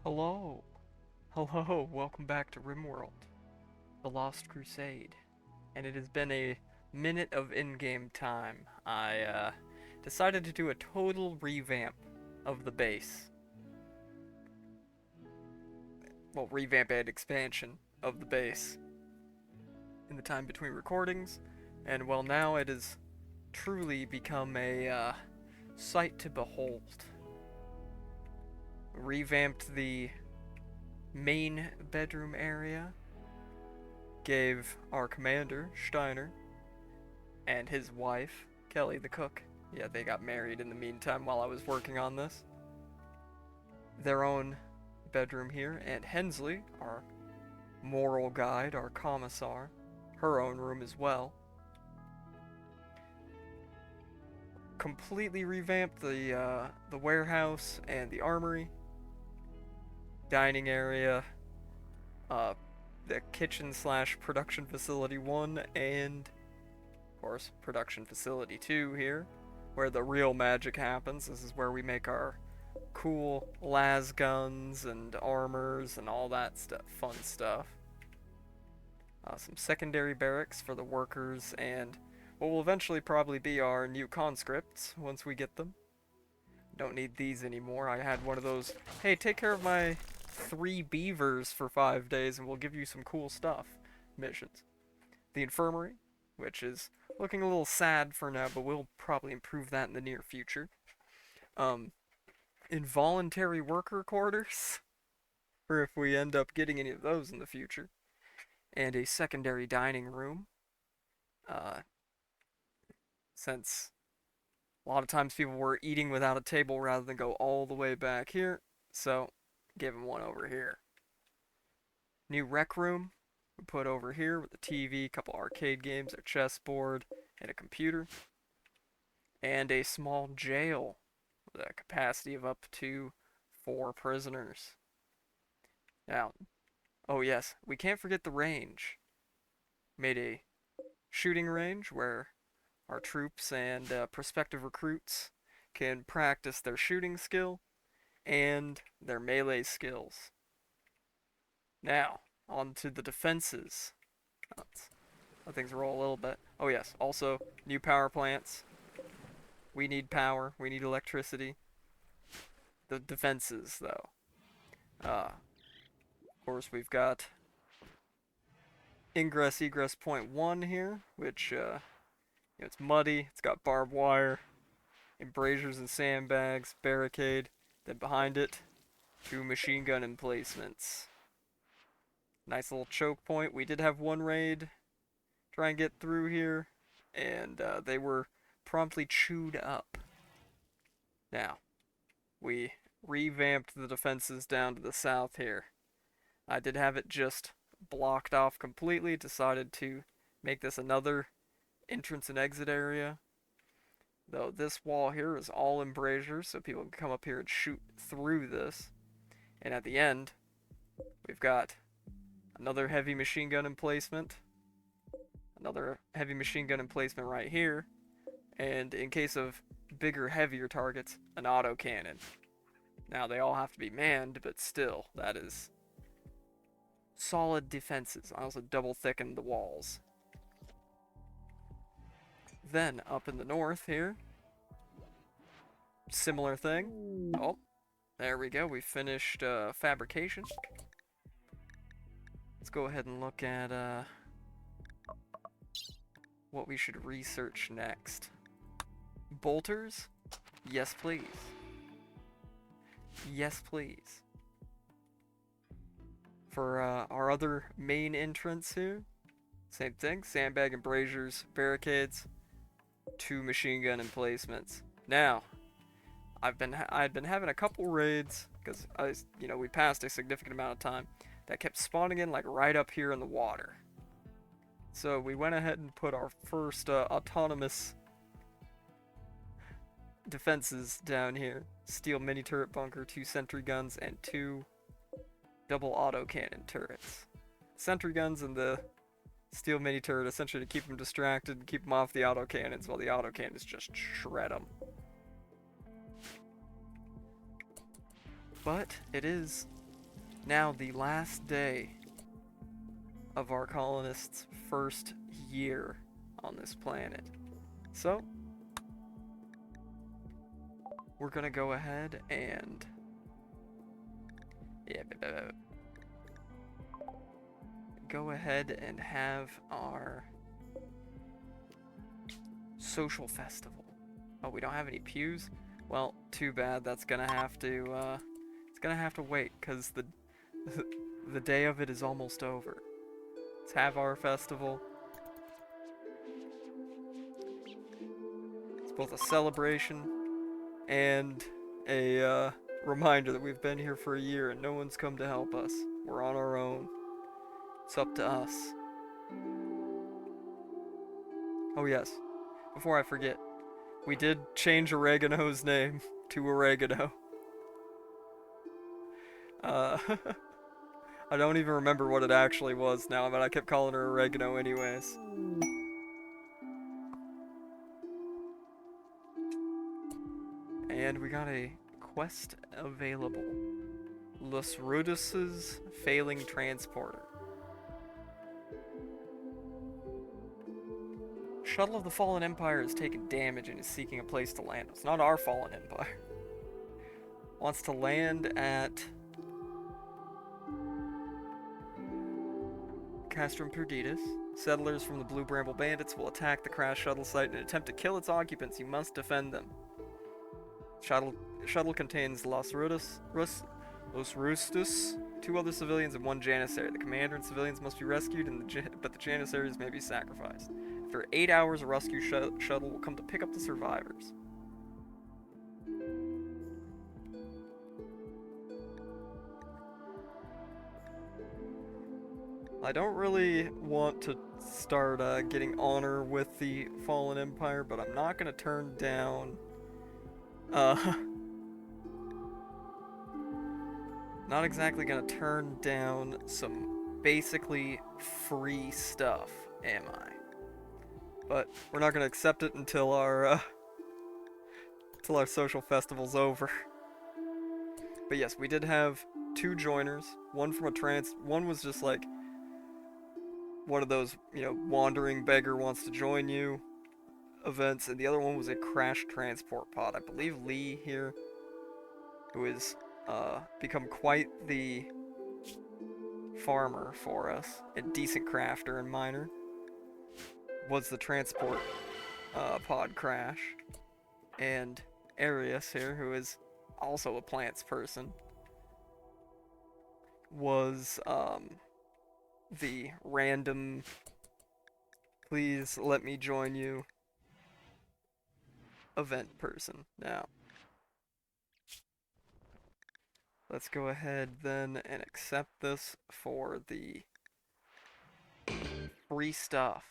Hello. Hello, welcome back to Rimworld, the Lost Crusade. And it has been a minute of in-game time. I decided to do a total revamp of the base. Well, revamp and expansion of the base in the time between recordings. And well, now it has truly become a sight to behold. Revamped the main bedroom area, gave our commander, Steiner, and his wife, Kelly the cook, yeah, they got married in the meantime while I was working on this, their own bedroom here, and Hensley, our moral guide, our commissar, her own room as well. Completely revamped the warehouse and the armory, dining area, uh, the kitchen slash production facility 1, and of course production facility 2 here, where the real magic happens. This is where we make our cool las guns and armors and all that stuff, fun stuff. Some secondary barracks for the workers and what will eventually probably be our new conscripts once we get them. Don't need these anymore. I had one of those, hey, take care of my 3 beavers for 5 days and we'll give you some cool stuff missions. The infirmary, which is looking a little sad for now, but we'll probably improve that in the near future. Um, Involuntary worker quarters, or if we end up getting any of those in the future, and a secondary dining room. Uh, since a lot of times people were eating without a table rather than go all the way back here, so give them one over here. New rec room we put over here with a TV, a couple arcade games, a chessboard, and a computer, and a small jail with a capacity of up to 4 prisoners. Now, oh yes, we can't forget the range. Made a shooting range where our troops and prospective recruits can practice their shooting skill and their melee skills. Now, on to the defenses. Let's let things roll a little bit. Oh yes, also new power plants. We need power, we need electricity. The defenses, though. Of course, we've got ingress egress point 1 here, which it's muddy, it's got barbed wire, embrasures and sandbags, barricade, then behind it, 2 machine gun emplacements. Nice little choke point. We did have one raid try and get through here, and they were promptly chewed up. Now, we revamped the defenses down to the south here. I did have it just blocked off completely, decided to make this another entrance and exit area. Though this wall here is all embrasures, so people can come up here and shoot through this. And at the end, we've got another heavy machine gun emplacement, another heavy machine gun emplacement right here, and in case of bigger, heavier targets, an autocannon. Now, they all have to be manned, but still, that is solid defenses. I also double thickened the walls. Then, up in the north here, similar thing. Oh, there we go. We finished fabrication. Let's go ahead and look at what we should research next. Bolters? Yes, please. Yes, please. For our other main entrance here, same thing. Sandbag embrasures, barricades, 2 machine gun emplacements. Now, I'd been having a couple raids because we passed a significant amount of time that kept spawning in like right up here in the water. So we went ahead and put our first autonomous defenses down here. Steel mini turret bunker, 2 sentry guns, and 2 double autocannon turrets. Sentry guns and the steel mini turret essentially to keep them distracted and keep them off the autocannons while the autocannons just shred them. But it is Now, the last day of our colonists' first year on this planet. So, we're gonna go ahead and... Yeah, go ahead and have our social festival. Oh, we don't have any pews? Well, too bad. That's gonna have to, it's gonna have to wait, because the day of it is almost over. Let's have our festival. It's both a celebration and a, reminder that we've been here for a year and no one's come to help us. We're on our own. It's up to us. Oh yes, before I forget, we did change Oregano's name to Oregano. Uh, I don't even remember what it actually was now, but I kept calling her Oregano anyways. And we got a quest available. Los Rudis' Failing Transporter. Shuttle of the Fallen Empire has taken damage and is seeking a place to land. It's not our Fallen Empire. Wants to land at Castra and Perdidas. Settlers from the Blue Bramble Bandits will attack the crashed shuttle site and attempt to kill its occupants. You must defend them. Shuttle contains Los Rustus, 2 other civilians, and 1 janissary. The commander and civilians must be rescued, but the janissaries may be sacrificed. After 8 hours, a rescue shuttle will come to pick up the survivors. I don't really want to start getting honor with the Fallen Empire, but I'm not going to turn down... not exactly going to turn down some basically free stuff, am I? But we're not going to accept it until our social festival's over. But yes, we did have 2 joiners. One from one was just like one of those, wandering beggar wants to join you events, and the other one was a crash transport pod. I believe Lee here, who has become quite the farmer for us, a decent crafter and miner, was the transport pod crash. And Arius here, who is also a plants person, was the random please let me join you event person. Now, let's go ahead then and accept this for the free stuff.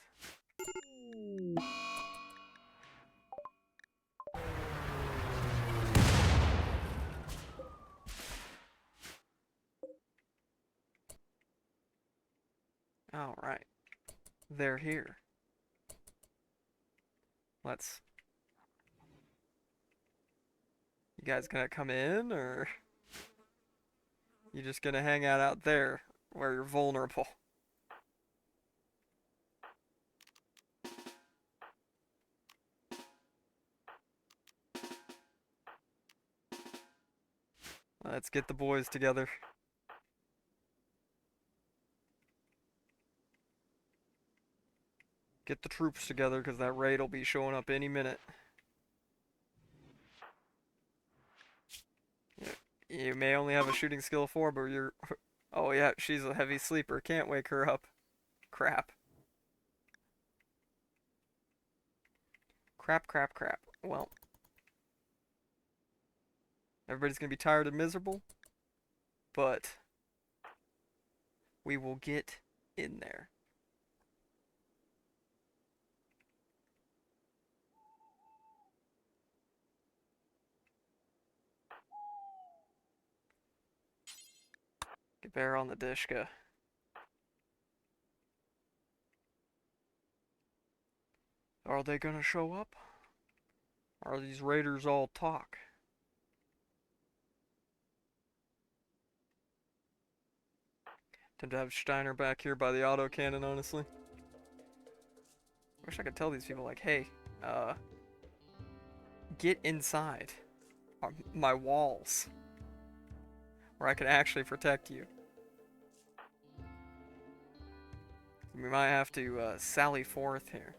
Alright. They're here. You guys gonna come in, or you just gonna hang out there where you're vulnerable? Let's get the boys together. Get the troops together, because that raid will be showing up any minute. You may only have a shooting skill of 4, but you're... Oh yeah, she's a heavy sleeper. Can't wake her up. Crap. Crap. Well. Everybody's gonna be tired and miserable. But we will get in there. Get bear on the Dishka. Are they gonna show up? Are these raiders all talk? Tend to have Steiner back here by the autocannon, honestly. Wish I could tell these people, like, hey, get inside my walls, where I can actually protect you. We might have to sally forth here.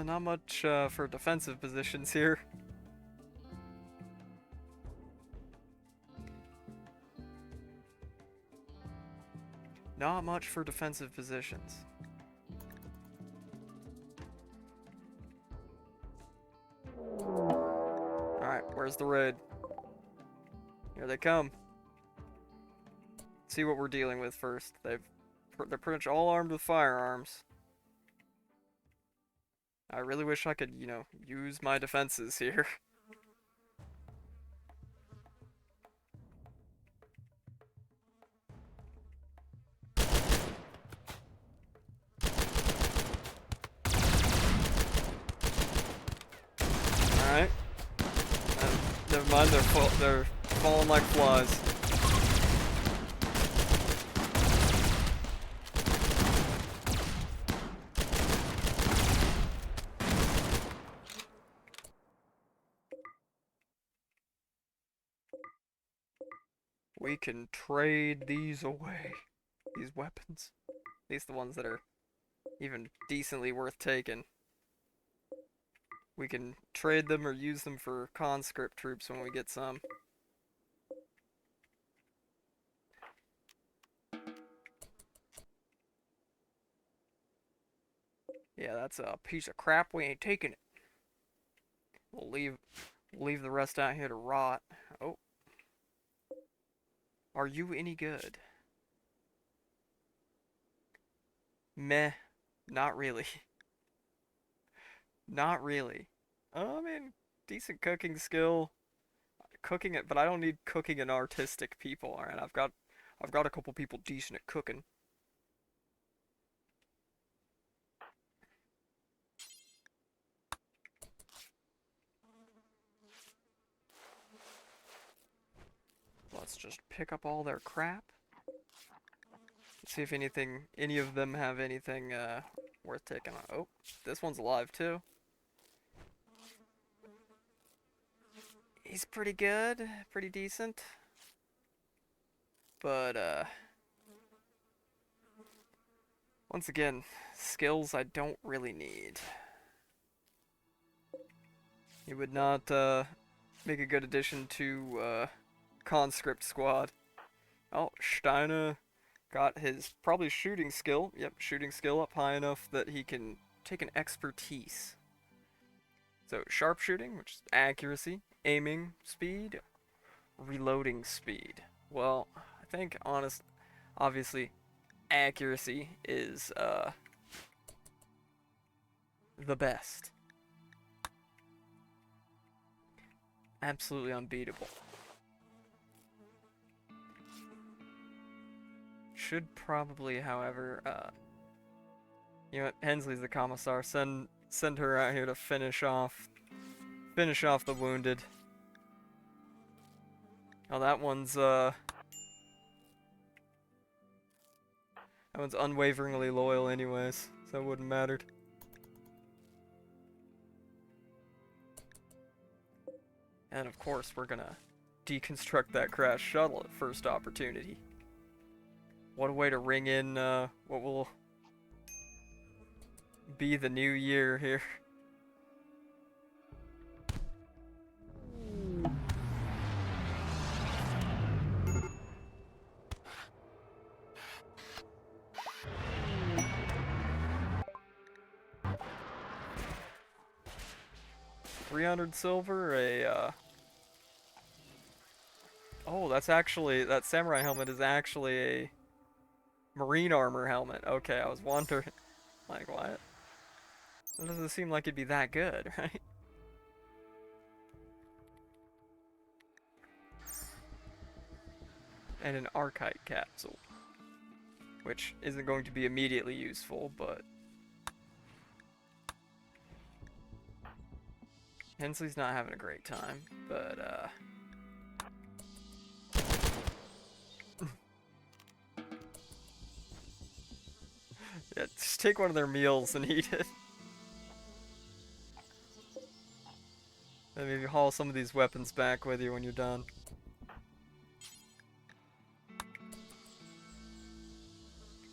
Not much for defensive positions here. Not much for defensive positions. Alright, where's the raid? Here they come. Let's see what we're dealing with first. They're pretty much all armed with firearms. I really wish I could, you know, use my defenses here. Alright. Never mind, they're falling like flies. We can trade these away. These weapons. At least the ones that are even decently worth taking. We can trade them or use them for conscript troops when we get some. Yeah, that's a piece of crap. We ain't taking it. We'll leave the rest out here to rot. Oh. Are you any good? Meh. Not really. Not really. I mean, decent cooking skill. Cooking it, but I don't need cooking and artistic people. Alright, I've got a couple people decent at cooking. Let's just pick up all their crap. See if any of them have anything worth taking on. Oh, this one's alive too. He's pretty good, pretty decent. But once again, skills I don't really need. He would not make a good addition to conscript squad. Oh, Steiner got his probably shooting skill. Yep, shooting skill up high enough that he can take an expertise. So sharpshooting, which is accuracy, aiming speed, reloading speed. Well, I think obviously accuracy is the best. Absolutely unbeatable. Should probably, however, you know what, Hensley's the commissar. Send her out here to finish off the wounded. Oh, that one's unwaveringly loyal anyways, so it wouldn't matter. And of course, we're gonna deconstruct that crash shuttle at first opportunity. What a way to ring in what will be the new year here. $300 silver, oh, that samurai helmet is actually a marine armor helmet. Okay, I was wondering. Like, what? It doesn't seem like it'd be that good, right? And an archite capsule. Which isn't going to be immediately useful, but Hensley's not having a great time, but yeah, just take one of their meals and eat it. And maybe haul some of these weapons back with you when you're done.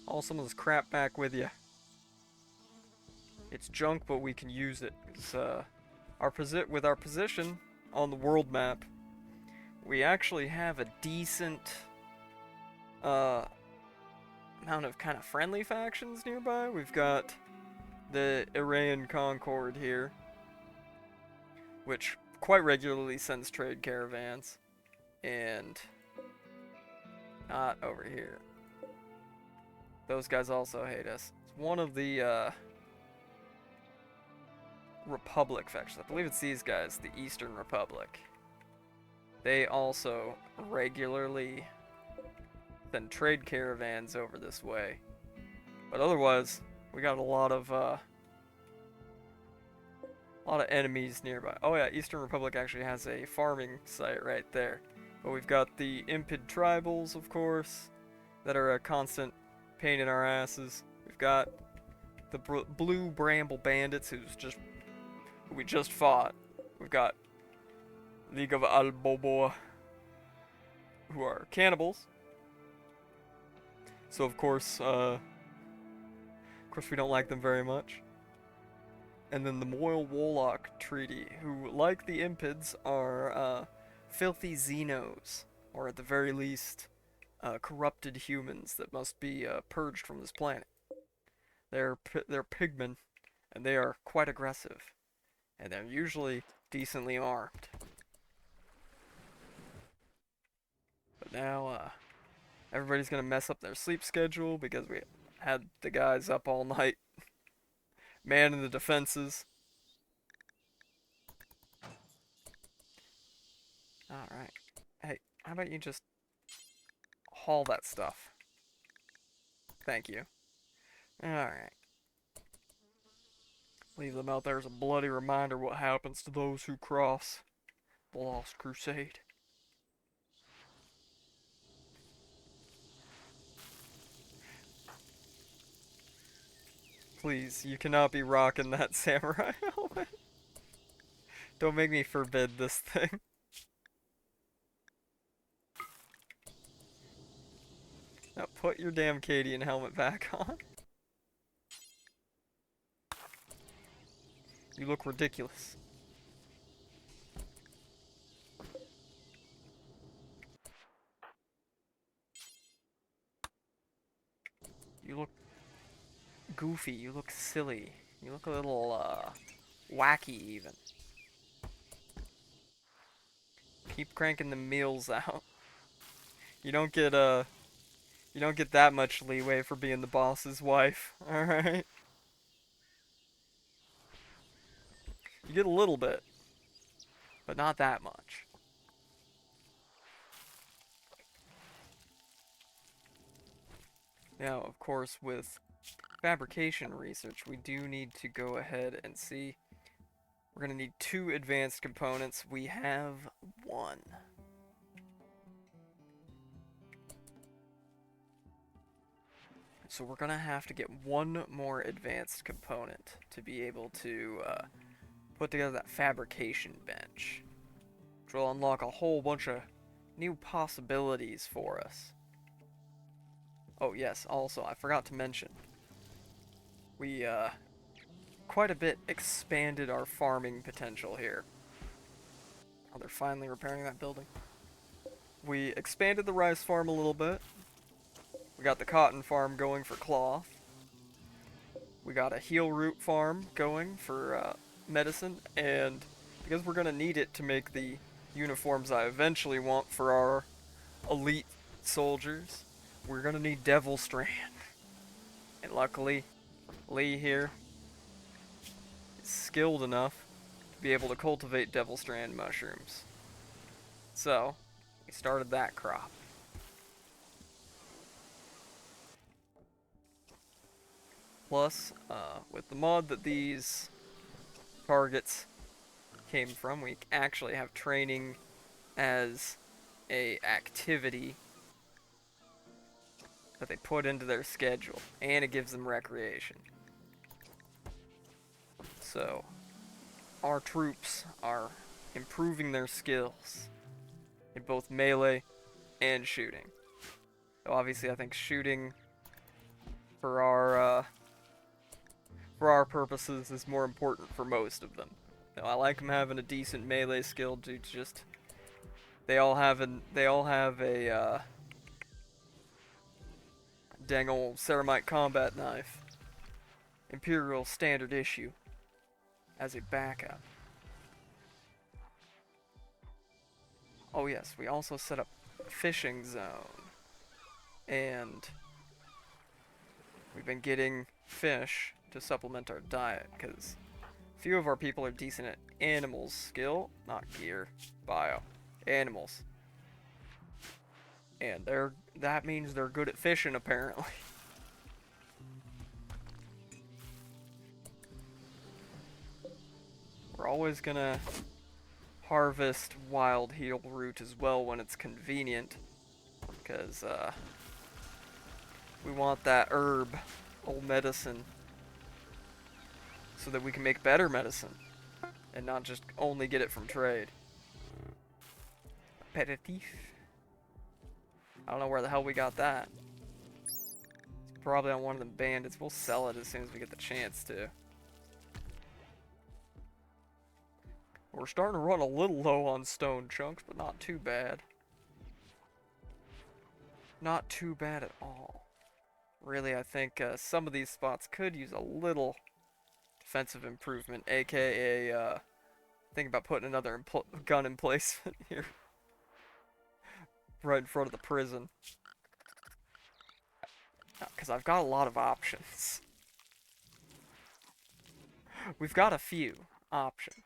Haul some of this crap back with you. It's junk, but we can use it. It's, with our position on the world map, we actually have a decent uh, amount of kind of friendly factions nearby. We've got the Iranian Concord here, which quite regularly sends trade caravans, and not over here. Those guys also hate us. It's one of the Republic factions. I believe it's these guys, the Eastern Republic. They also regularly send trade caravans over this way. But otherwise, we got a lot of enemies nearby. Oh yeah, Eastern Republic actually has a farming site right there. But we've got the Impid tribals, of course, that are a constant pain in our asses. We've got the Blue Bramble Bandits, who we just fought. We've got League of Alboboa, who are cannibals. So of course we don't like them very much. And then the Moyle Warlock Treaty, who, like the Impids, are filthy Xenos, or at the very least, corrupted humans that must be purged from this planet. They're pigmen, and they are quite aggressive, and they're usually decently armed. But now, everybody's gonna mess up their sleep schedule because we had the guys up all night manning the defenses. Alright. Hey, how about you just haul that stuff? Thank you. Alright. Leave them out there as a bloody reminder what happens to those who cross the Lost Crusade. Please, you cannot be rocking that samurai helmet. Don't make me forbid this thing. Now put your damn Cadian helmet back on. You look ridiculous. You look goofy. You look silly. You look a little, wacky even. Keep cranking the meals out. You don't get that much leeway for being the boss's wife, alright? You get a little bit, but not that much. Now, of course, with fabrication research, we do need to go ahead and see. We're going to need 2 advanced components. We have 1. So we're going to have to get 1 more advanced component to be able to put together that fabrication bench, which will unlock a whole bunch of new possibilities for us. Oh yes, also, I forgot to mention, we quite a bit expanded our farming potential here. Oh, they're finally repairing that building. We expanded the rice farm a little bit. We got the cotton farm going for cloth. We got a heel root farm going for medicine, and because we're gonna need it to make the uniforms I eventually want for our elite soldiers, we're gonna need Devil Strand. And luckily, Lee here is skilled enough to be able to cultivate Devil Strand mushrooms. So, we started that crop. Plus, with the mod that these targets came from. We actually have training as a activity that they put into their schedule, and it gives them recreation. So, our troops are improving their skills in both melee and shooting. So obviously, I think shooting for our purposes is more important for most of them. You know, I like them having a decent melee skill to just they all have a dang old ceramite combat knife, Imperial standard issue, as a backup. Oh yes, we also set up a fishing zone, and we've been getting fish to supplement our diet, because few of our people are decent at animals skill, not gear, bio, animals. And that means they're good at fishing, apparently. We're always gonna harvest wild heal root as well when it's convenient, because we want that herb, old medicine, so that we can make better medicine, and not just only get it from trade. Aperitif. I don't know where the hell we got that. It's probably on one of them bandits. We'll sell it as soon as we get the chance to. We're starting to run a little low on stone chunks, but not too bad. Not too bad at all. Really, I think some of these spots could use a little defensive improvement, aka think about putting another gun emplacement here. Right in front of the prison. Because I've got a lot of options. We've got a few options.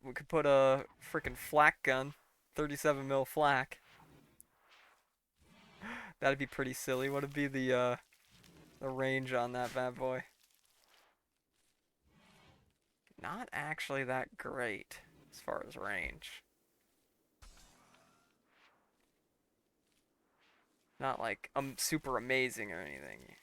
We could put a freaking flak gun, 37 mil flak. That'd be pretty silly. What would be the range on that bad boy? Not actually that great as far as range. Not like super amazing or anything.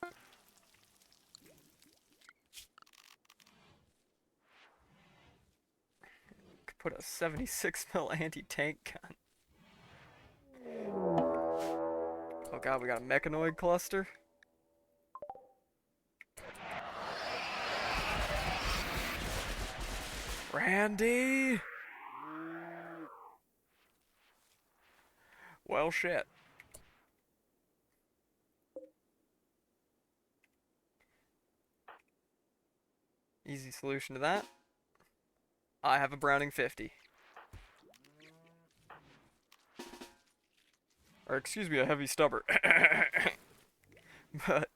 Could put a 76 mil anti-tank gun. Oh god, we got a Mechanoid cluster. Randy! Well, shit. Easy solution to that. I have a Browning 50. Or excuse me, a heavy stubber. But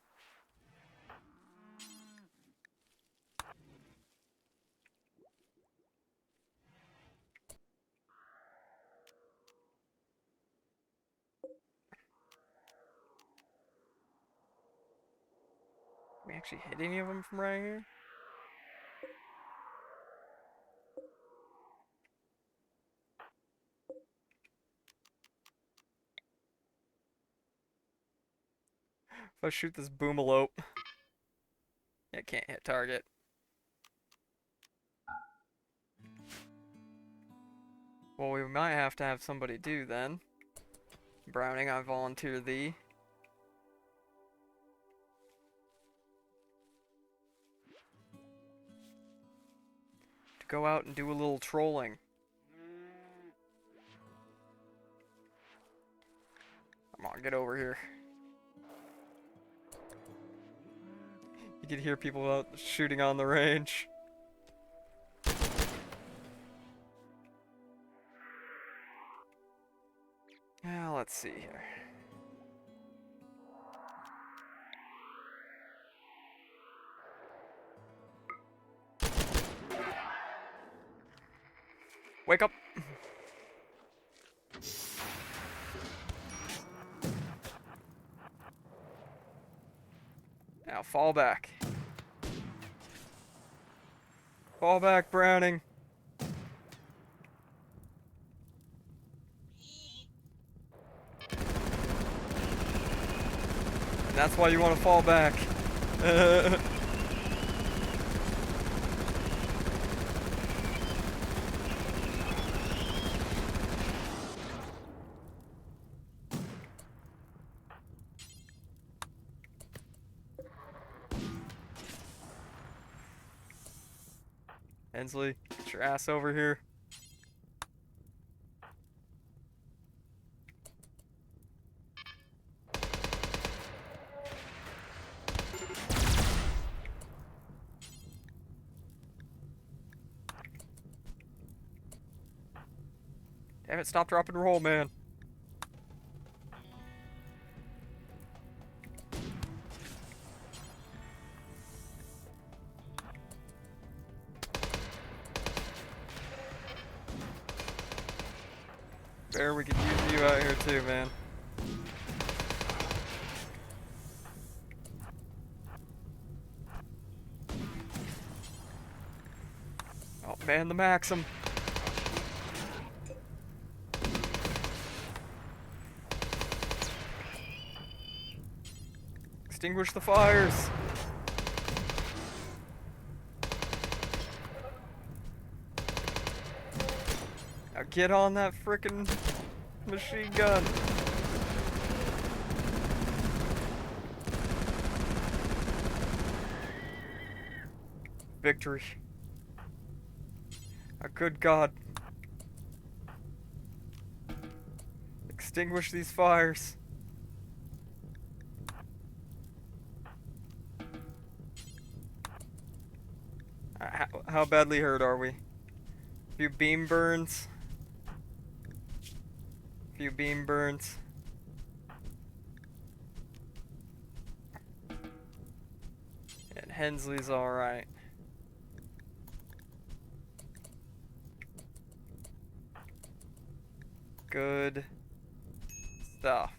we actually hit any of them from right here? If I shoot this boomalope, it can't hit target. Well, we might have to have somebody do then. Browning, I volunteer thee. To go out and do a little trolling. Come on, get over here. You can hear people out shooting on the range. Now, let's see here. Wake up! Now fall back. Fall back, Browning. And that's why you want to fall back. Hensley, get your ass over here. Damn it, stop, drop, and roll, man. Bear, we could use you out here too, man. Oh man, the Maxim. Extinguish the fires. Now get on that frickin' machine gun. Victory. Oh, good God. Extinguish these fires. How badly hurt are we? A few beam burns. A few beam burns. And Hensley's alright. Good stuff.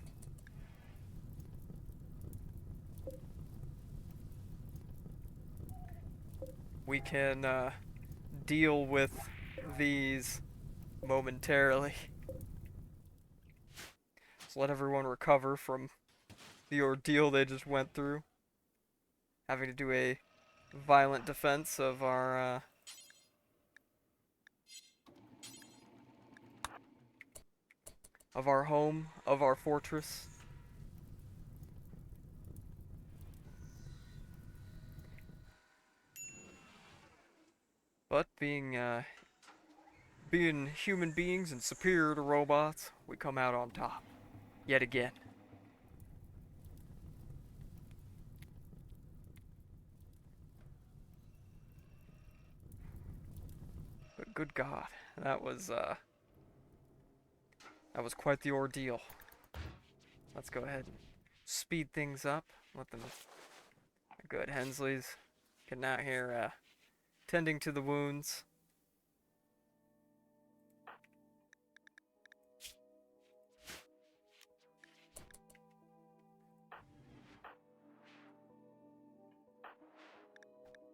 We can deal with these momentarily. Just let everyone recover from the ordeal they just went through. Having to do a violent defense of our home, of our fortress. But being human beings and superior to robots, we come out on top. Yet again. But good God, that was quite the ordeal. Let's go ahead and speed things up. Let them. Good, Hensley's getting out here, tending to the wounds.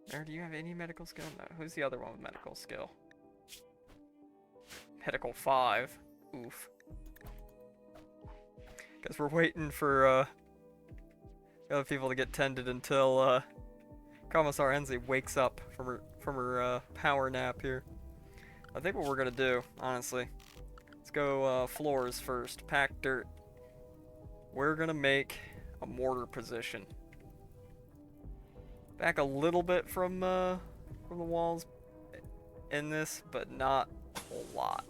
There, do you have any medical skill? No. Who's the other one with medical skill? Medical 5. Oof. Guess we're waiting for other people to get tended until Commissar Hensley wakes up from her power nap here. I think what we're gonna do, honestly, let's go floors first. Pack dirt. We're gonna make a mortar position. Back a little bit from the walls in this, but not a whole lot.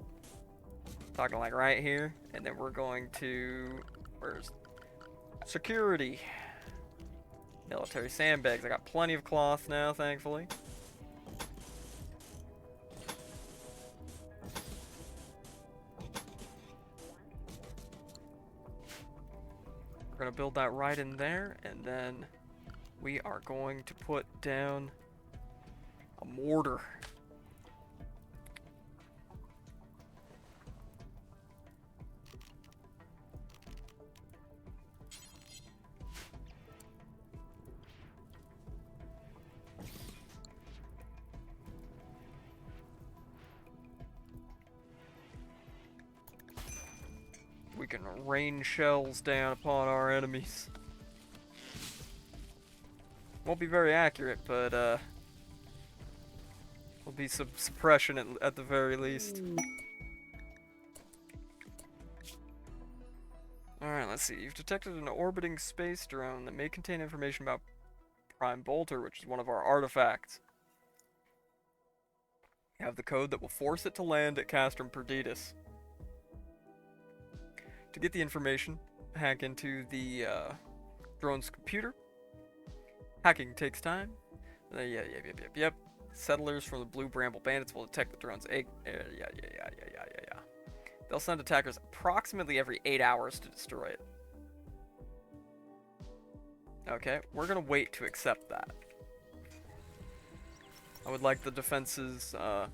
Talking like right here, and then we're going to, where's security? Military sandbags. I got plenty of cloth now, thankfully. We're gonna build that right in there, and then we are going to put down a mortar. We can rain shells down upon our enemies. won't be very accurate, but will be some suppression at the very least. Alright, let's see. You've detected an orbiting space drone that may contain information about Prime Bolter, which is one of our artifacts. You have the code that will force it to land at Castra Perditus. To get the information, hack into the drone's computer. Hacking takes time. Yep. Settlers from the Blue Bramble Bandits will detect the drone's egg. Yeah. They'll send attackers approximately every 8 hours to destroy it. Okay, we're gonna wait to accept that. I would like the defenses to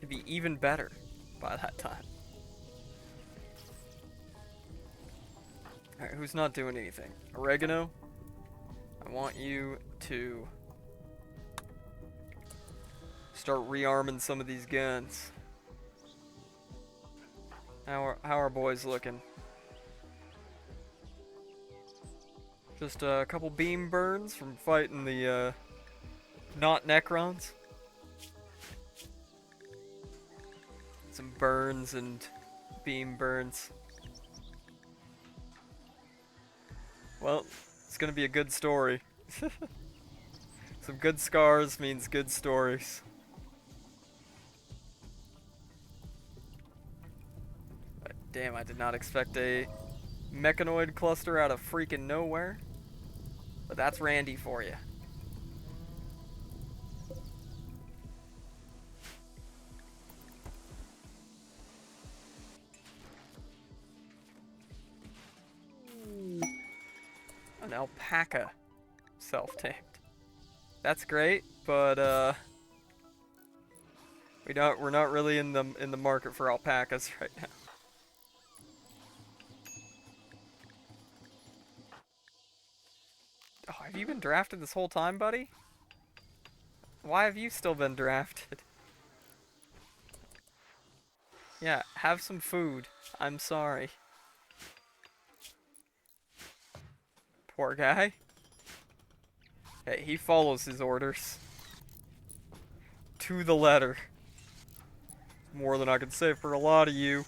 be even better by that time. Alright, who's not doing anything? Oregano, I want you to start rearming some of these guns. How are boys looking? Just a couple beam burns from fighting the not Necrons. Some burns and beam burns. Well, it's gonna be a good story. Some good scars means good stories. But damn, I did not expect a Mechanoid cluster out of freaking nowhere. But that's Randy for you. An alpaca self-tamed. That's great, but we're not really in the market for alpacas right now. Oh, have you been drafted this whole time, buddy? Why have you still been drafted? Yeah, have some food. I'm sorry. Poor guy. Hey, he follows his orders. To the letter. More than I can say for a lot of you.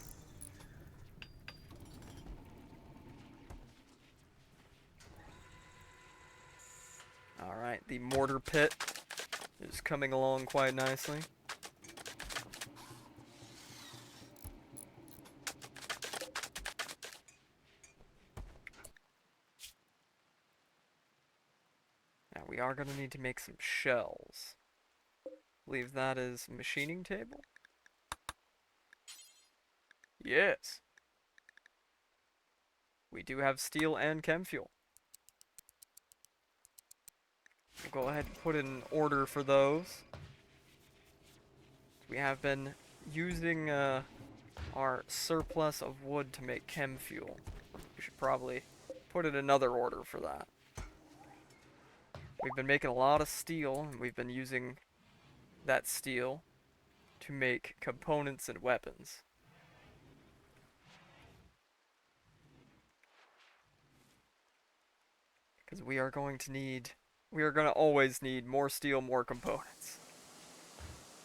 Alright, the mortar pit is coming along quite nicely. Now we are going to need to make some shells. Believe that is machining table? Yes. We do have steel and chem fuel. We'll go ahead and put in an order for those. We have been using our surplus of wood to make chem fuel. We should probably put in another order for that. We've been making a lot of steel, and we've been using that steel to make components and weapons. Because we are going to always need more steel, more components.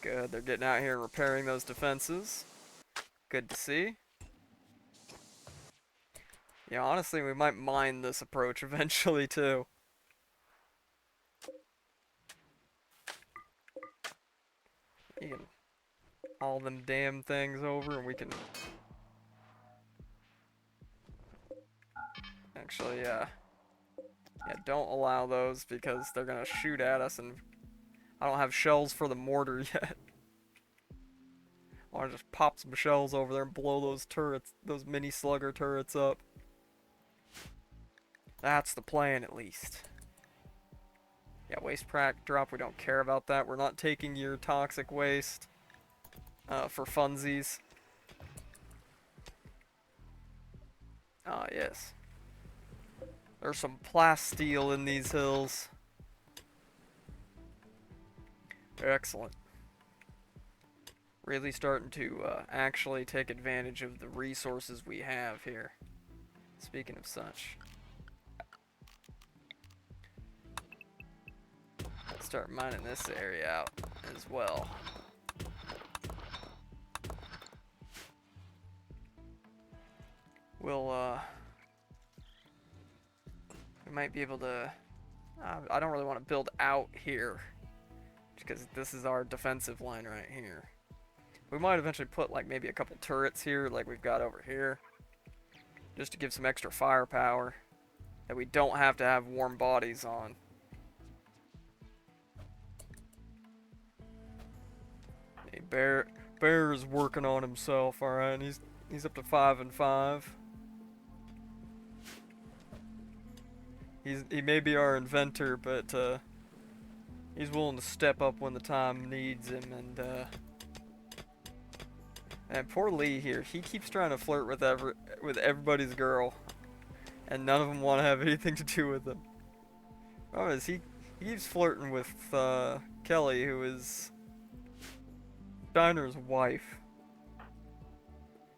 Good, they're getting out here and repairing those defenses. Good to see. Yeah, honestly, we might mine this approach eventually, too. You can haul them damn things over and we can... Actually, yeah, don't allow those because they're gonna shoot at us and I don't have shells for the mortar yet. I wanna just pop some shells over there and blow those turrets, those mini slugger turrets up. That's the plan, at least. Yeah, waste prac drop, we don't care about that. We're not taking your toxic waste for funsies. Ah, yes. There's some plasteel in these hills. Excellent. Really starting to actually take advantage of the resources we have here. Speaking of such. start mining this area out as well. We'll, we might be able to... I don't really want to build out here, because this is our defensive line right here. We might eventually put, like, maybe a couple turrets here, like we've got over here, just to give some extra firepower that we don't have to have warm bodies on. Hey, Bear is working on himself, alright, and he's up to 5 and 5. He may be our inventor, but he's willing to step up when the time needs him. And poor Lee here, he keeps trying to flirt with everybody's girl, and none of them want to have anything to do with him. Oh, he keeps flirting with Kelly, who is Steiner's wife.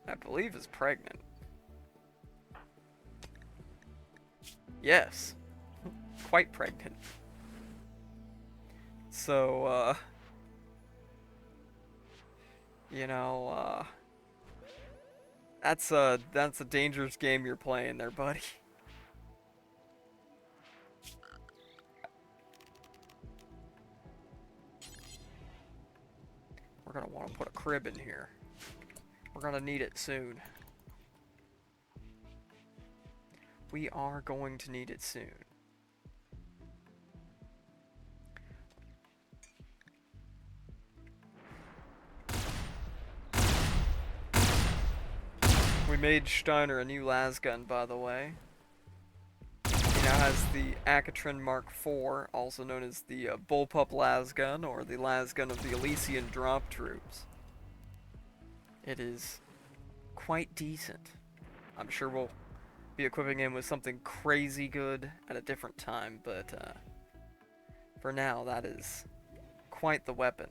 I believe is pregnant. Yes. Quite pregnant. So, you know, that's a dangerous game you're playing there, buddy. We're gonna want to put a crib in here. We're gonna need it soon. We are going to need it soon. We made Steiner a new lasgun, by the way. He now has the Acatrin Mark IV, also known as the Bullpup lasgun, or the lasgun of the Elysian drop troops. It is quite decent. I'm sure we'll be equipping him with something crazy good at a different time, but for now, that is quite the weapon.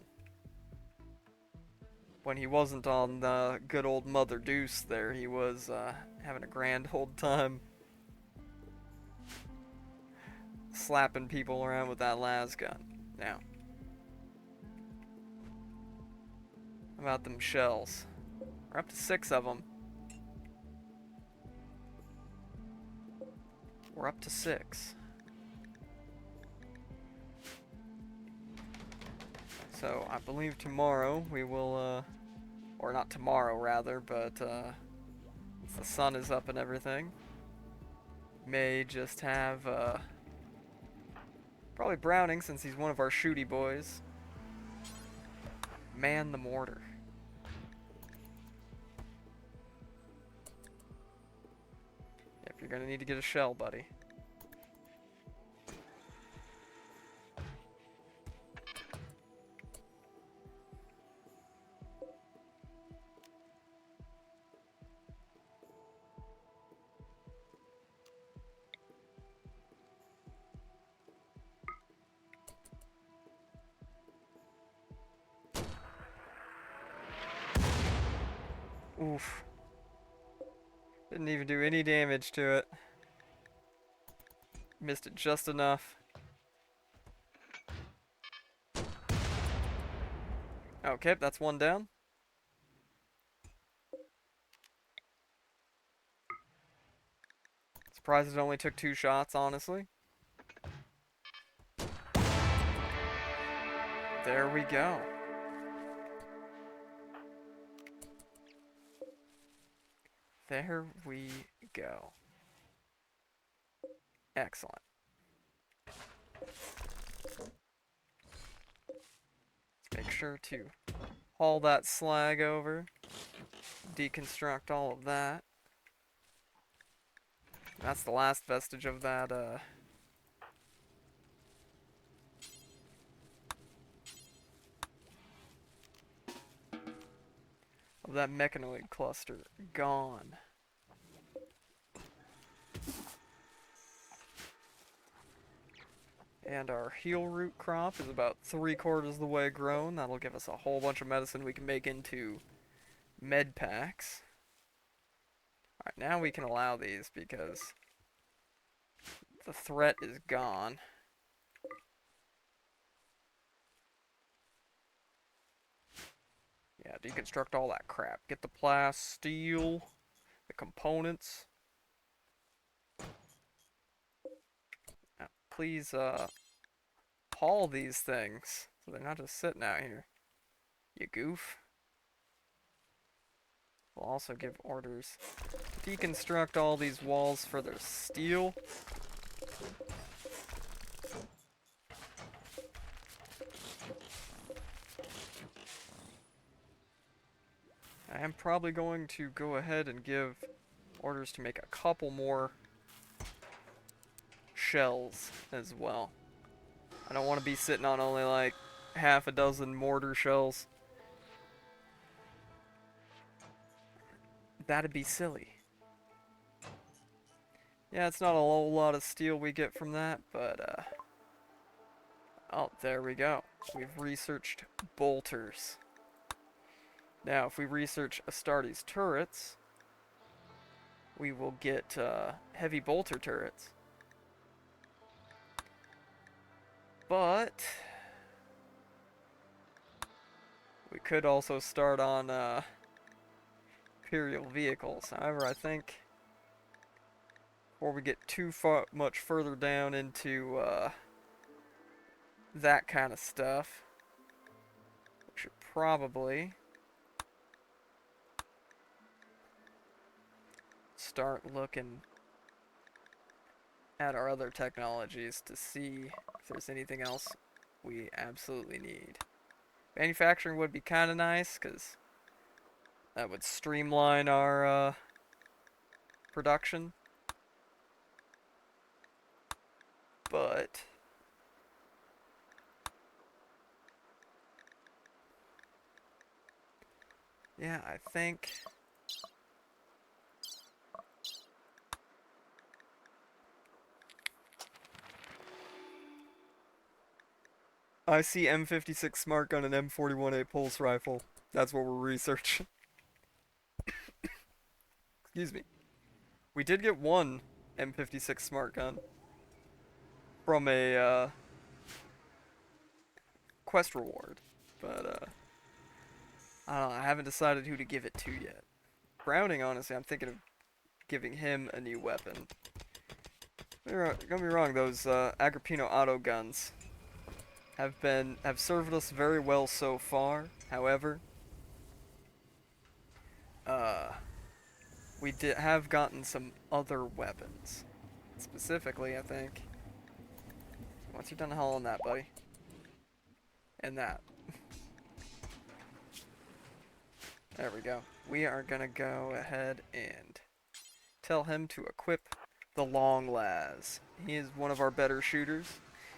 When he wasn't on the good old Mother Deuce there, he was having a grand old time slapping people around with that lasgun. Now, how about them shells? We're up to 6 of them. We're up to 6. So, I believe tomorrow we will, or not tomorrow rather, but since the sun is up and everything, may just have, probably Browning, since he's one of our shooty boys, man the mortar. Yep, you're gonna need to get a shell, buddy. Oof. Didn't even do any damage to it. Missed it just enough. Okay, that's one down. Surprised it only took 2 shots, honestly. There we go. There we go. Excellent. Let's make sure to haul that slag over. Deconstruct all of that. That's the last vestige of that, of that mechanoid cluster gone. And our heal root crop is about 3/4 of the way grown. That'll give us a whole bunch of medicine we can make into med packs. Alright, now we can allow these because the threat is gone. deconstruct all that crap. Get the plasteel, the components. Now, please, haul these things so they're not just sitting out here. You goof. We'll also give orders to deconstruct all these walls for their steel. I am probably going to go ahead and give orders to make a couple more shells as well. I don't want to be sitting on only like half a dozen mortar shells. That'd be silly. Yeah, it's not a whole lot of steel we get from that, but oh, there we go. We've researched bolters. Now, if we research Astartes turrets, we will get heavy bolter turrets. But we could also start on Imperial vehicles. However, I think before we get too much further down into that kind of stuff, we should probably start looking at our other technologies to see if there's anything else we absolutely need. Manufacturing would be kind of nice, because that would streamline our production. But yeah, I think I see M56 smart gun and M41A pulse rifle. That's what we're researching. Excuse me. We did get one M56 smart gun from a quest reward, but I don't know, I haven't decided who to give it to yet. Browning, honestly, I'm thinking of giving him a new weapon. Don't get me wrong, those Agrippino auto guns have served us very well so far. However, we have gotten some other weapons. Specifically, I think. Once you're done hauling that, buddy. And that. There we go. We are gonna go ahead and tell him to equip the long las. He is one of our better shooters.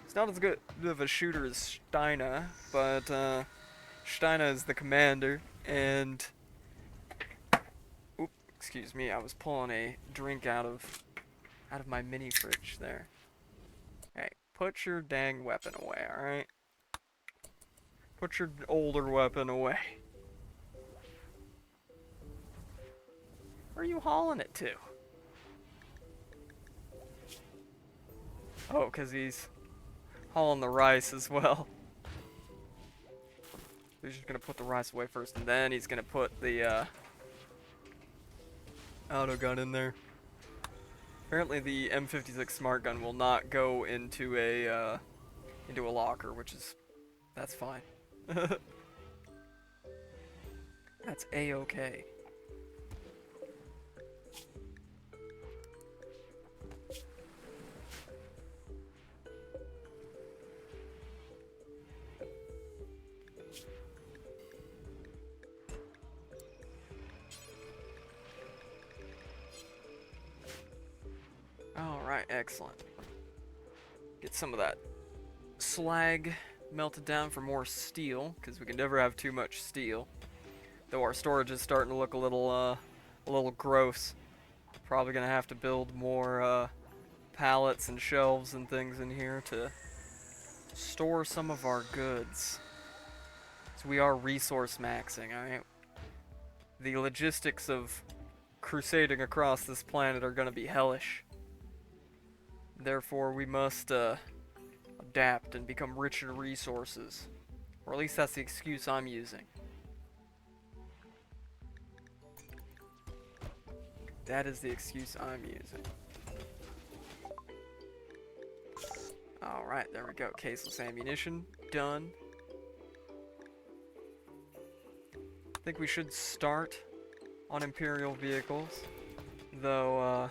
He's not as good of a shooter as Steina, but Steina is the commander, and excuse me, I was pulling a drink out of my mini fridge there. Hey, put your dang weapon away, alright? Put your older weapon away. Where are you hauling it to? Oh, because he's hauling the rice as well. He's just gonna put the rice away first, and then he's gonna put the auto gun in there. Apparently the M56 smart gun will not go into a locker, which is, that's fine. That's a-okay. Alright, excellent. Get some of that slag melted down for more steel, because we can never have too much steel. Though our storage is starting to look a little gross. Probably gonna have to build more pallets and shelves and things in here to store some of our goods. So we are resource maxing, alright? The logistics of crusading across this planet are gonna be hellish. Therefore, we must adapt and become rich in resources. Or at least that's the excuse I'm using. That is the excuse I'm using. Alright, there we go. Caseless ammunition. Done. I think we should start on Imperial vehicles. Though,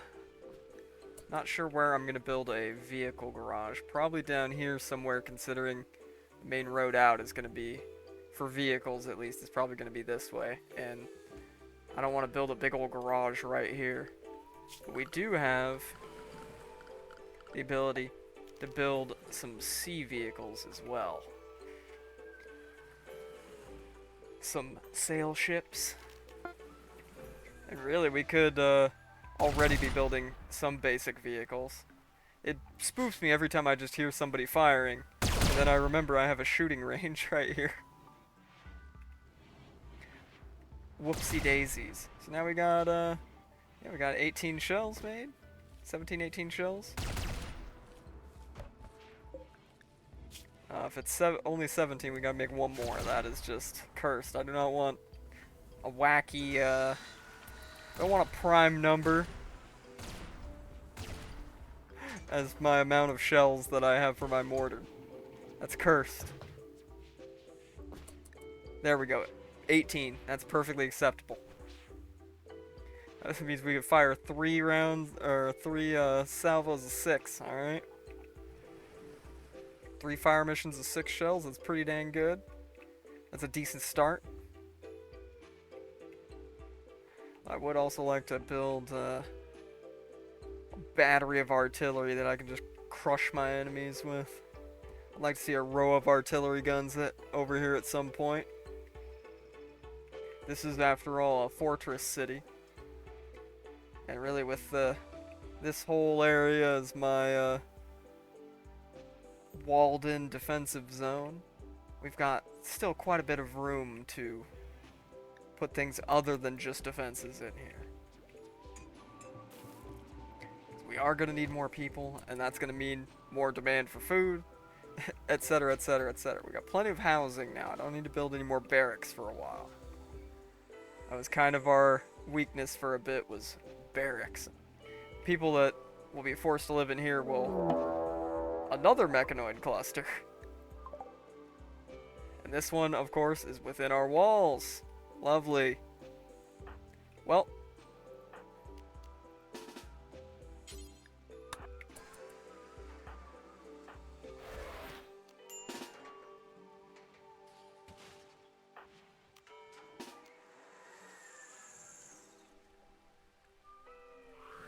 not sure where I'm going to build a vehicle garage. Probably down here somewhere, considering the main road out is going to be, for vehicles at least, it's probably going to be this way. And I don't want to build a big old garage right here. But we do have the ability to build some sea vehicles as well. Some sail ships. And really, we could already be building some basic vehicles. It spoofs me every time I just hear somebody firing, and then I remember I have a shooting range right here. Whoopsie daisies. So now we got, yeah, we got 18 shells made. 17, 18 shells. If it's only 17, we gotta make one more. That is just cursed. I do not want a wacky, I don't want a prime number as my amount of shells that I have for my mortar. That's cursed. There we go. 18. That's perfectly acceptable. That means we can fire 3 rounds, or 3 salvos of 6, alright? 3 fire missions of 6 shells, that's pretty dang good. That's a decent start. I would also like to build a battery of artillery that I can just crush my enemies with. I'd like to see a row of artillery guns over here at some point. This is, after all, a fortress city. And really, with this whole area is my walled-in defensive zone. We've got still quite a bit of room to put things other than just defenses in here. So we are going to need more people, and that's going to mean more demand for food, etc., etc., etc. We got plenty of housing now. I don't need to build any more barracks for a while. That was kind of our weakness for a bit, was barracks. People that will be forced to live in here will... Another Mechanoid cluster. And this one, of course, is within our walls. Lovely. Well.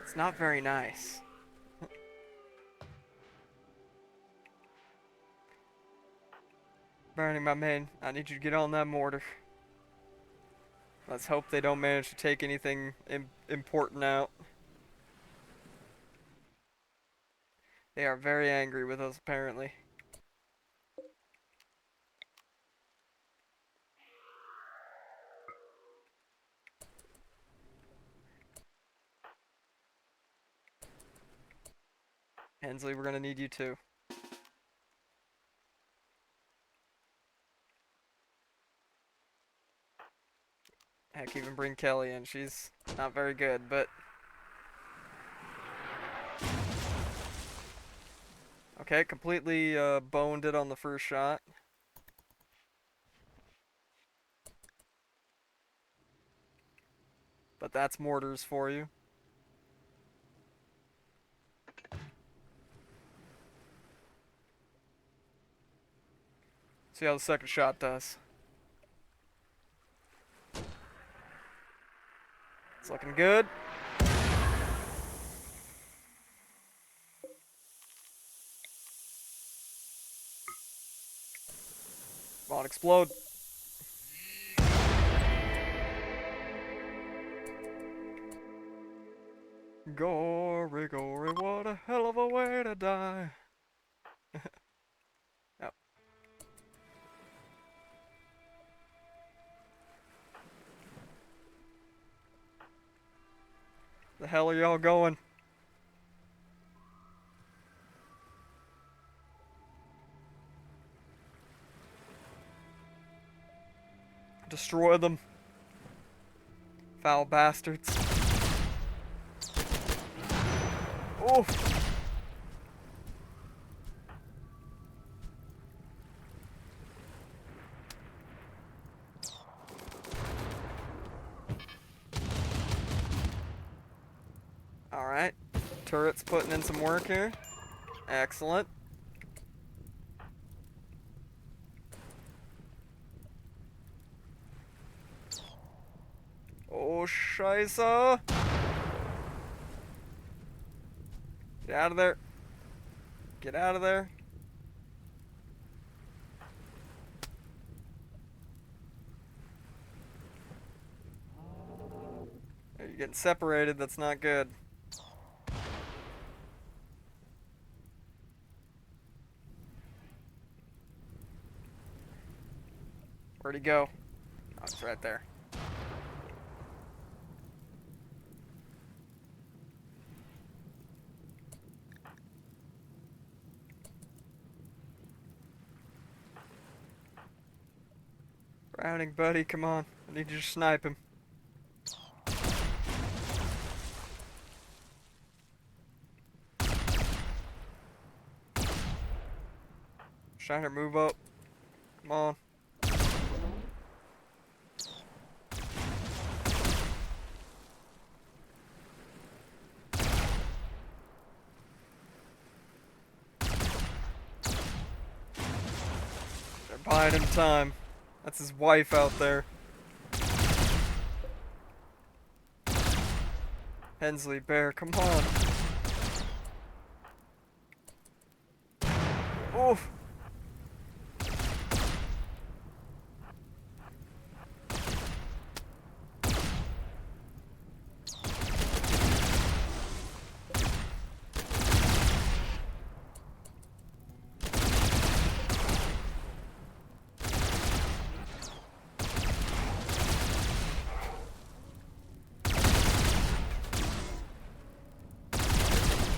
It's not very nice. Burning, my man, I need you to get on that mortar. Let's hope they don't manage to take anything important out. They are very angry with us, apparently. Hensley, we're gonna need you too. Heck, even bring Kelly in. She's not very good, but... Okay, completely boned it on the first shot. But that's mortars for you. See how the second shot does. It's looking good. Come on, explode. Gory, gory, what a hell of a way to die. Yep. The hell are y'all going? Destroy them. Foul bastards. Oof. Alright. Turret's putting in some work here. Excellent. Oh, Scheisse! Get out of there. Get out of there. You're getting separated. That's not good. Where'd he go? Oh, it's right there. Browning, buddy, come on. I need you to snipe him. Shiner, move up. Come on. They're buying him time. That's his wife out there. Hensley, Bear, come on. Oof.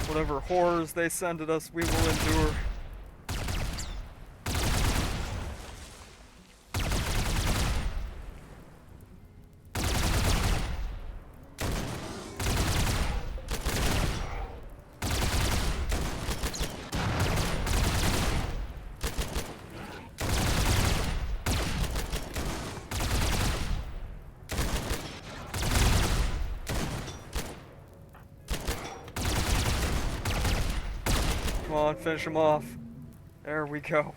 Whatever horrors they send at us, we will endure. Come on, finish him off. There we go.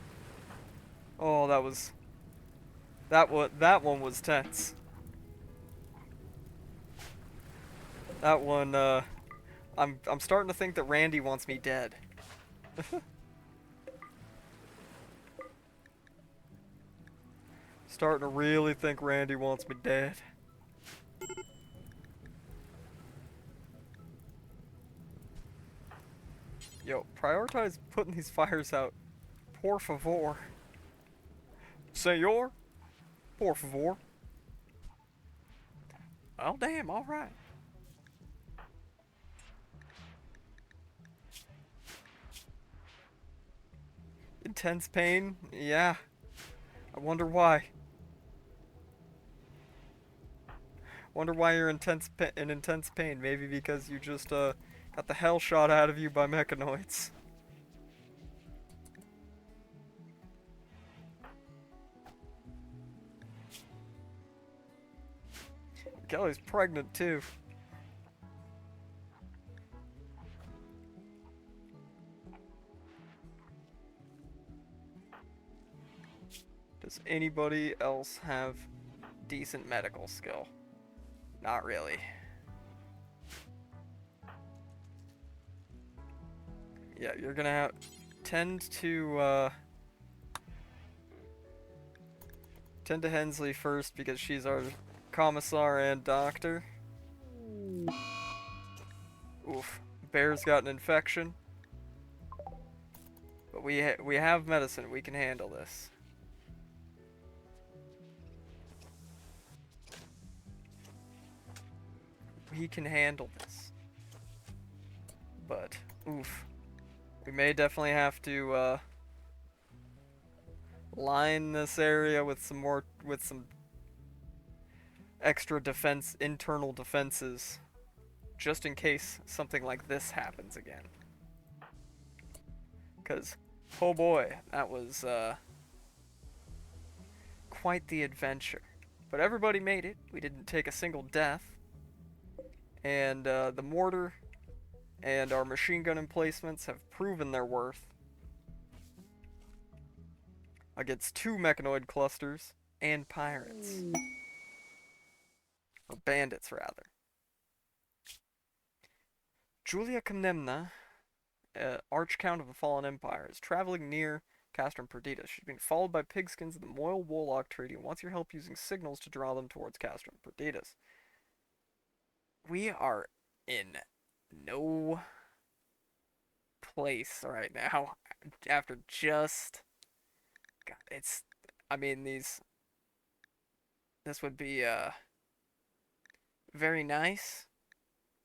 Oh, that one was tense. That one, I'm starting to think that Randy wants me dead. Starting to really think Randy wants me dead. Yo, prioritize putting these fires out. Por favor. Senor? Por favor. Oh, damn, alright. Intense pain? Yeah. I wonder why. Wonder why you're in intense pain. Maybe because you just, got the hell shot out of you by Mechanoids. Kelly's pregnant, too. Does anybody else have decent medical skill? Not really. Yeah, you're gonna have tend to Hensley first because she's our commissar and doctor. Oof. Bear's got an infection. But we have medicine. We can handle this. We can handle this. But, oof. We may definitely have to, line this area with some extra internal defenses. just in case something like this happens again. Because, oh boy, that was quite the adventure. But everybody made it. We didn't take a single death. And the mortar and our machine gun emplacements have proven their worth against 2 mechanoid clusters and pirates. Or bandits, rather. Julia Comnena, Archcount of the Fallen Empire, is traveling near Castra and Perdita. She's being followed by pigskins of the Moyle Warlock Treaty and wants your help using signals to draw them towards Castra and Perditas. We are in no place right now after just... God, it's... I mean, this would be, very nice.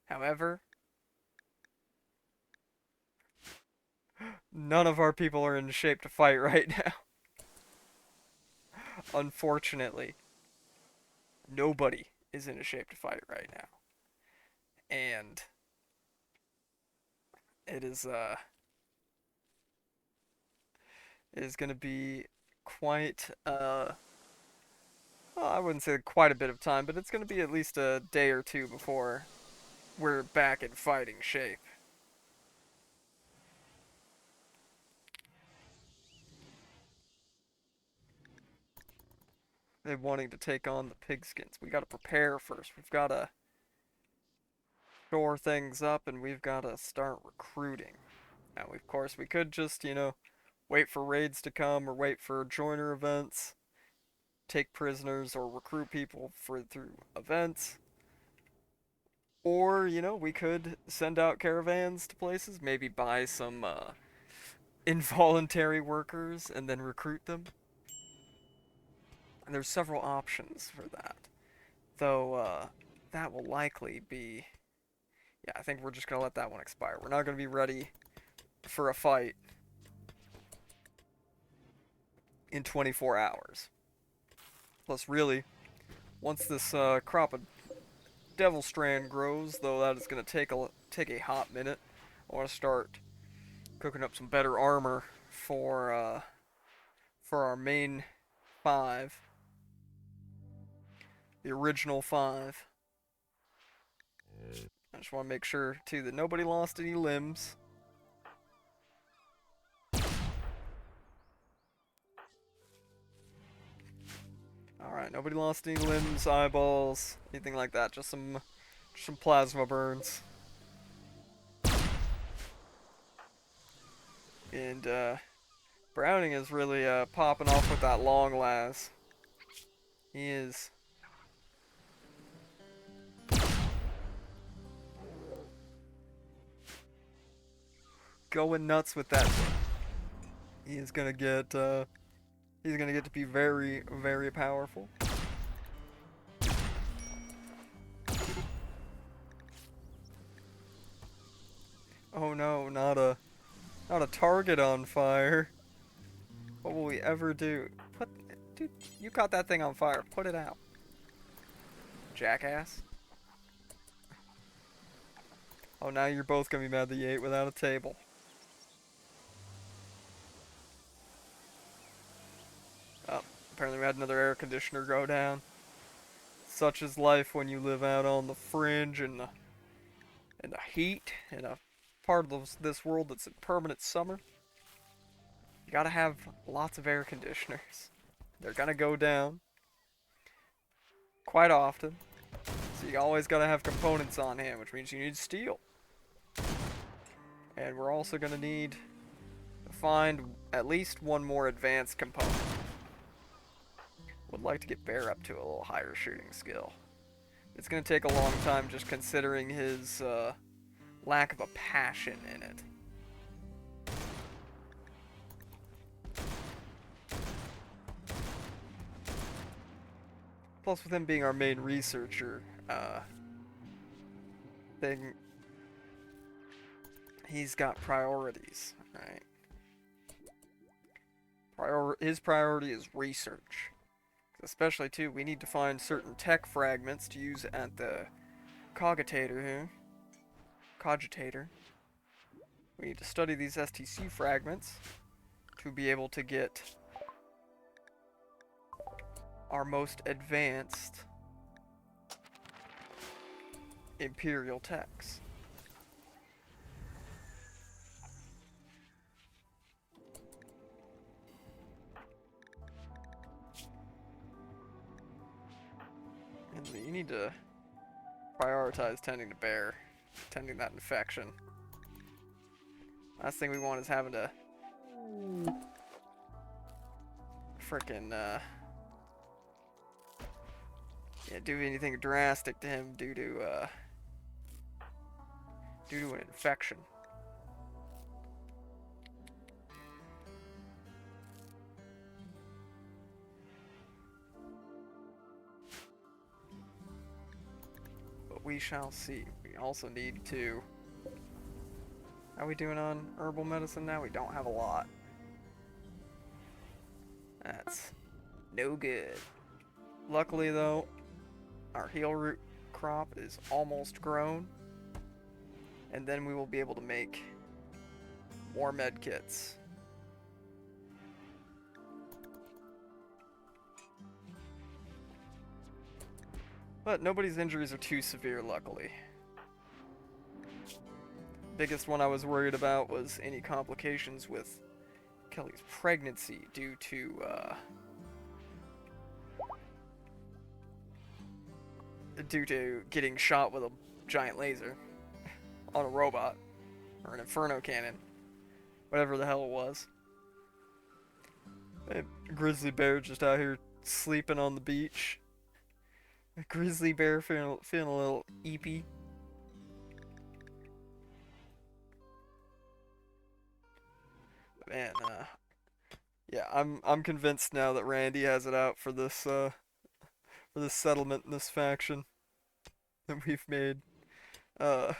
However, none of our people are in shape to fight right now. Unfortunately, nobody is in a shape to fight right now. And it is going to be quite well, I wouldn't say quite a bit of time, but it's going to be at least a day or two before we're back in fighting shape. They're wanting to take on the pigskins. We got to prepare first. We've got to shore things up, and we've got to start recruiting. Now, of course, we could just, wait for raids to come or wait for joiner events, take prisoners or recruit people through events. Or, we could send out caravans to places, maybe buy some involuntary workers and then recruit them. And there's several options for that. Though, that will likely be... Yeah, I think we're just going to let that one expire. We're not going to be ready for a fight in 24 hours. Plus, really, once this crop of Devil Strand grows, though that is going to take a hot minute, I want to start cooking up some better armor for our main 5. The original 5. I just want to make sure, too, that nobody lost any limbs. Alright, nobody lost any limbs, eyeballs, anything like that. Just some plasma burns. And, Browning is really, popping off with that long las. He is. Going nuts with that thing. He is gonna get, he's gonna get to be very, very powerful. Oh no, not a target on fire. What will we ever do? Dude, you caught that thing on fire. Put it out. Jackass. Oh, now you're both gonna be mad that you ate without a table. Oh, apparently we had another air conditioner go down. Such is life when you live out on the fringe and the heat in a part of this world that's in permanent summer. You gotta have lots of air conditioners. They're gonna go down quite often. So you always gotta have components on hand, which means you need steel. And we're also gonna need to find at least one more advanced component. Would like to get Bear up to a little higher shooting skill. It's gonna take a long time just considering his lack of a passion in it. Plus, with him being our main researcher thing, he's got priorities, right? His priority is research. Especially, too, we need to find certain tech fragments to use at the cogitator here. cogitator. We need to study these STC fragments to be able to get our most advanced Imperial techs. And you need to prioritize tending to bear, tending that infection. Last thing we want is having to frickin' do anything drastic to him due to an infection. But we shall see. We also need to... How are we doing on herbal medicine now? We don't have a lot. That's no good. Luckily though, our heal root crop is almost grown. And then we will be able to make more med kits. But nobody's injuries are too severe, luckily. Biggest one I was worried about was any complications with Kelly's pregnancy due to getting shot with a giant laser on a robot or an inferno cannon, whatever the hell it was. A grizzly bear just out here sleeping on the beach. A grizzly bear feeling a little eepy. Man, yeah, I'm convinced now that Randy has it out for this settlement and this faction that we've made. It's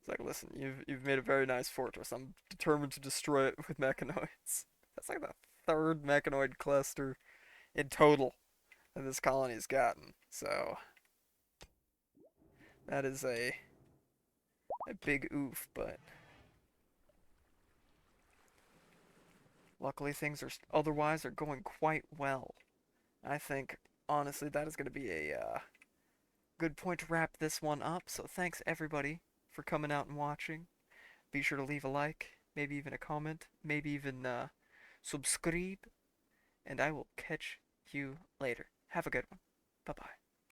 like, listen, you've made a very nice fortress. I'm determined to destroy it with mechanoids. That's like the third mechanoid cluster in total that this colony's gotten. So that is a big oof, but luckily things are otherwise are going quite well. I think honestly that is going to be a good point to wrap this one up. So thanks everybody for coming out and watching. Be sure to leave a like, maybe even a comment, maybe even subscribe, and I will catch you later. Have a good one. Bye bye.